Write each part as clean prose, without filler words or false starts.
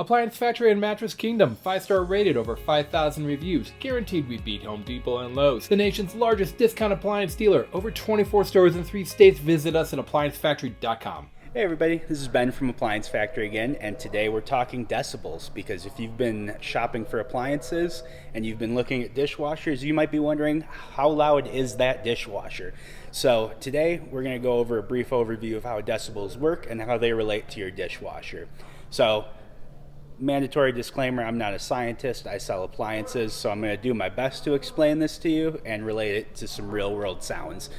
Appliance Factory and Mattress Kingdom, 5-star rated, over 5,000 reviews, guaranteed we beat Home Depot and Lowe's. The nation's largest discount appliance dealer, over 24 stores in 3 states. Visit us at ApplianceFactory.com. Hey everybody, this is Ben from Appliance Factory again, and today we're talking decibels, because if you've been shopping for appliances and you've been looking at dishwashers, you might be wondering, how loud is that dishwasher? So today we're going to go over a brief overview of how decibels work and how they relate to your dishwasher. So, mandatory disclaimer, I'm not a scientist, I sell appliances, so I'm going to do my best to explain this to you and relate it to some real world sounds.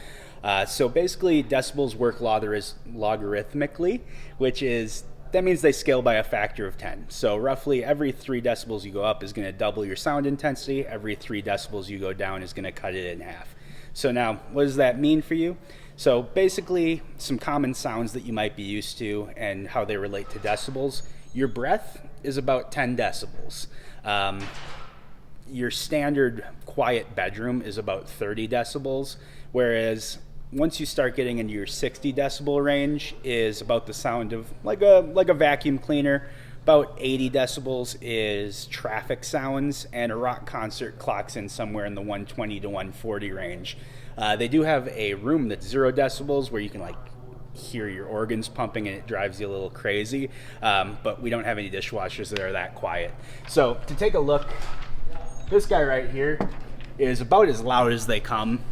So basically decibels work logarithmically, that means they scale by a factor of 10. So roughly every 3 decibels you go up is going to double your sound intensity, every 3 decibels you go down is going to cut it in half. So now, what does that mean for you? So basically, some common sounds that you might be used to and how they relate to decibels. Your breath is about 10 decibels. Your standard quiet bedroom is about 30 decibels, whereas once you start getting into your 60 decibel range is about the sound of like a vacuum cleaner. About 80 decibels is traffic sounds, and a rock concert clocks in somewhere in the 120 to 140 range. They do have a room that's 0 decibels where you can hear your organs pumping and it drives you a little crazy, but we don't have any dishwashers that are that quiet. So to take a look, this guy right here is about as loud as they come.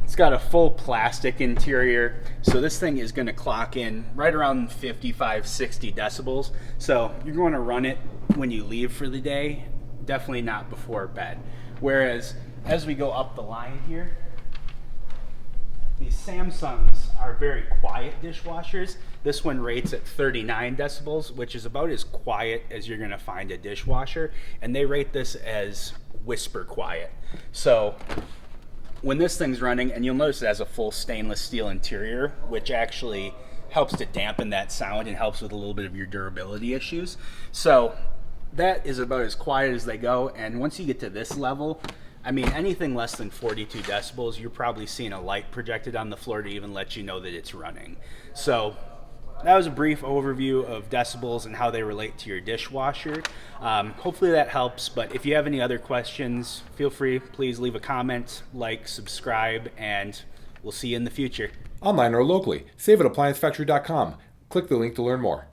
It's got a full plastic interior, so this thing is going to clock in right around 55, 60 decibels. So you're going to run it when you leave for the day, definitely not before bed. Whereas as we go up the line here, these Samsungs are very quiet dishwashers. This one rates at 39 decibels, which is about as quiet as you're going to find a dishwasher, and they rate this as whisper quiet. So when this thing's running, and you'll notice it has a full stainless steel interior, which actually helps to dampen that sound and helps with a little bit of your durability issues. So that is about as quiet as they go, and once you get to this level, I mean, anything less than 42 decibels, you're probably seeing a light projected on the floor to even let you know that it's running. So that was a brief overview of decibels and how they relate to your dishwasher. Hopefully that helps, but if you have any other questions, feel free, please leave a comment, like, subscribe, and we'll see you in the future. Online or locally, save at ApplianceFactory.com. Click the link to learn more.